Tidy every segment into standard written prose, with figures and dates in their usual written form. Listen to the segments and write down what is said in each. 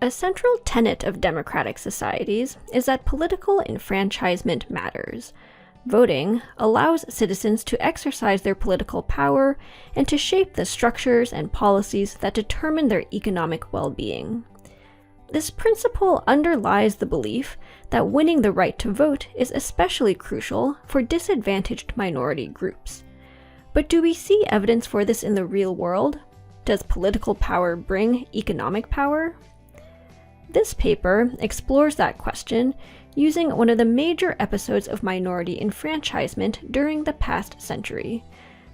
A central tenet of democratic societies is that political enfranchisement matters. Voting allows citizens to exercise their political power and to shape the structures and policies that determine their economic well-being. This principle underlies the belief that winning the right to vote is especially crucial for disadvantaged minority groups. But do we see evidence for this in the real world? Does political power bring economic power? This paper explores that question using one of the major episodes of minority enfranchisement during the past century,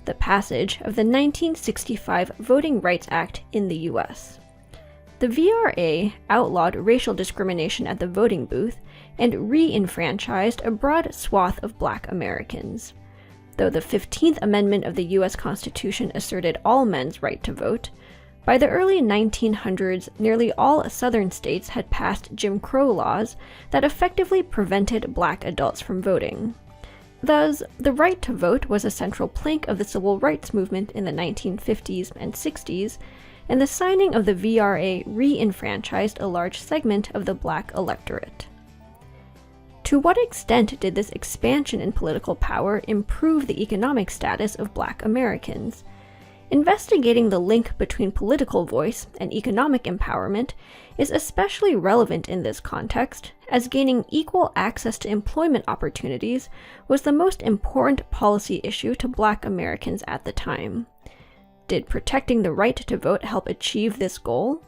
the passage of the 1965 Voting Rights Act in the US. The VRA outlawed racial discrimination at the voting booth and re-enfranchised a broad swath of Black Americans. Though the 15th Amendment of the US Constitution asserted all men's right to vote, by the early 1900s, nearly all Southern states had passed Jim Crow laws that effectively prevented Black adults from voting. Thus, the right to vote was a central plank of the civil rights movement in the 1950s and 60s, and the signing of the VRA re-enfranchised a large segment of the Black electorate. To what extent did this expansion in political power improve the economic status of Black Americans? Investigating the link between political voice and economic empowerment is especially relevant in this context, as gaining equal access to employment opportunities was the most important policy issue to Black Americans at the time. Did protecting the right to vote help achieve this goal?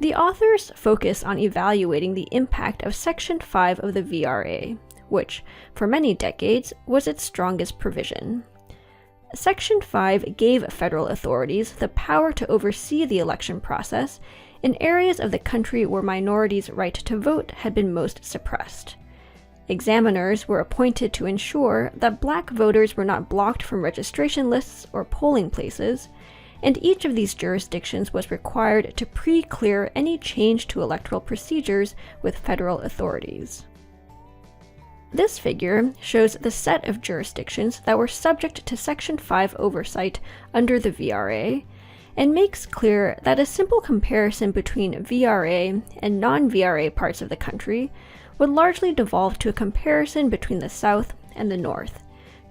The authors focus on evaluating the impact of Section 5 of the VRA, which, for many decades, was its strongest provision. Section 5 gave federal authorities the power to oversee the election process in areas of the country where minorities' right to vote had been most suppressed. Examiners were appointed to ensure that Black voters were not blocked from registration lists or polling places, and each of these jurisdictions was required to pre-clear any change to electoral procedures with federal authorities. This figure shows the set of jurisdictions that were subject to Section 5 oversight under the VRA, and makes clear that a simple comparison between VRA and non-VRA parts of the country would largely devolve to a comparison between the South and the North,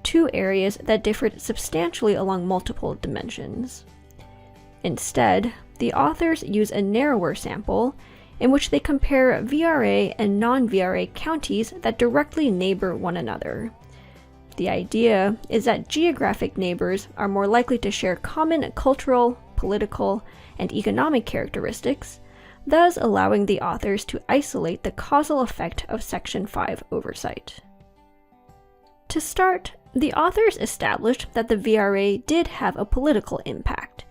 two areas that differed substantially along multiple dimensions. Instead, the authors use a narrower sample in which they compare VRA and non-VRA counties that directly neighbor one another. The idea is that geographic neighbors are more likely to share common cultural, political, and economic characteristics, thus allowing the authors to isolate the causal effect of Section 5 oversight. To start, the authors established that the VRA did have a political impact.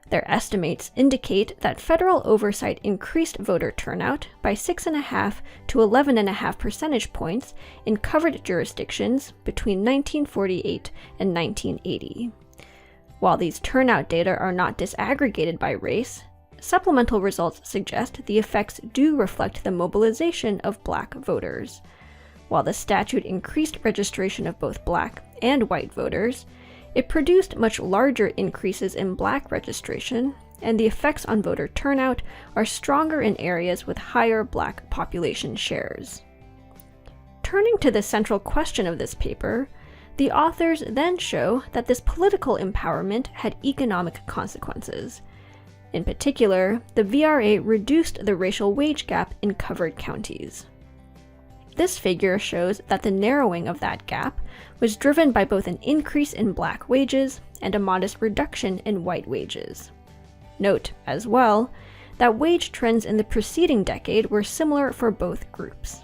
Their estimates indicate that federal oversight increased voter turnout by 6.5 to 11.5 percentage points in covered jurisdictions between 1948 and 1980. While these turnout data are not disaggregated by race, supplemental results suggest the effects do reflect the mobilization of Black voters. While the statute increased registration of both Black and white voters, it produced much larger increases in Black registration, and the effects on voter turnout are stronger in areas with higher Black population shares. Turning to the central question of this paper, the authors then show that this political empowerment had economic consequences. In particular, the VRA reduced the racial wage gap in covered counties. This figure shows that the narrowing of that gap was driven by both an increase in Black wages and a modest reduction in white wages. Note, as well, that wage trends in the preceding decade were similar for both groups.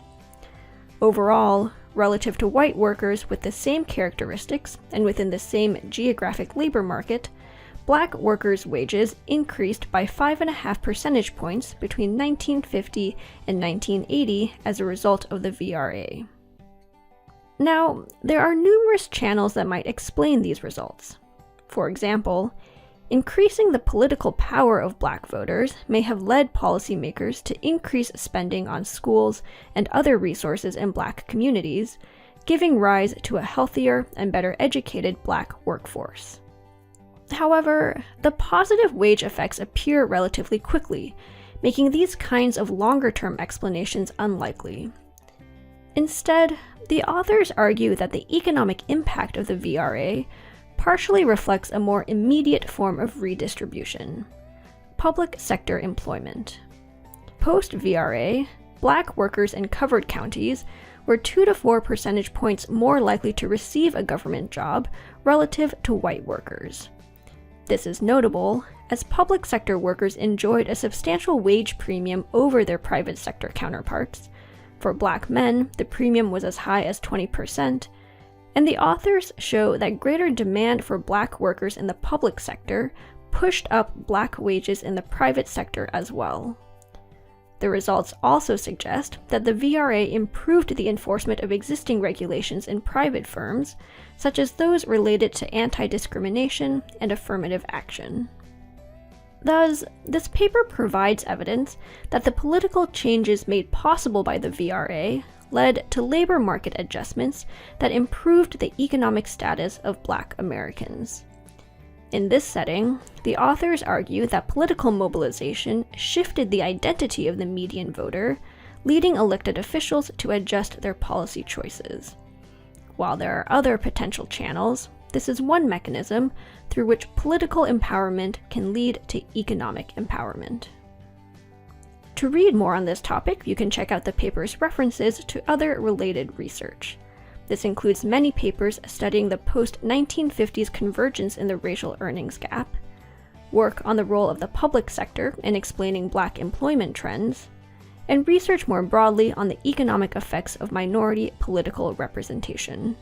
Overall, relative to white workers with the same characteristics and within the same geographic labor market, Black workers' wages increased by 5.5 percentage points between 1950 and 1980 as a result of the VRA. Now, there are numerous channels that might explain these results. For example, increasing the political power of Black voters may have led policymakers to increase spending on schools and other resources in Black communities, giving rise to a healthier and better educated Black workforce. However, the positive wage effects appear relatively quickly, making these kinds of longer-term explanations unlikely. Instead, the authors argue that the economic impact of the VRA partially reflects a more immediate form of redistribution: public sector employment. Post-VRA, Black workers in covered counties were 2 to 4 percentage points more likely to receive a government job relative to white workers. This is notable, as public sector workers enjoyed a substantial wage premium over their private sector counterparts. For Black men, the premium was as high as 20%, and the authors show that greater demand for Black workers in the public sector pushed up Black wages in the private sector as well. The results also suggest that the VRA improved the enforcement of existing regulations in private firms, such as those related to anti-discrimination and affirmative action. Thus, this paper provides evidence that the political changes made possible by the VRA led to labor market adjustments that improved the economic status of Black Americans. In this setting, the authors argue that political mobilization shifted the identity of the median voter, leading elected officials to adjust their policy choices. While there are other potential channels, this is one mechanism through which political empowerment can lead to economic empowerment. To read more on this topic, you can check out the paper's references to other related research. This includes many papers studying the post-1950s convergence in the racial earnings gap, work on the role of the public sector in explaining Black employment trends, and research more broadly on the economic effects of minority political representation.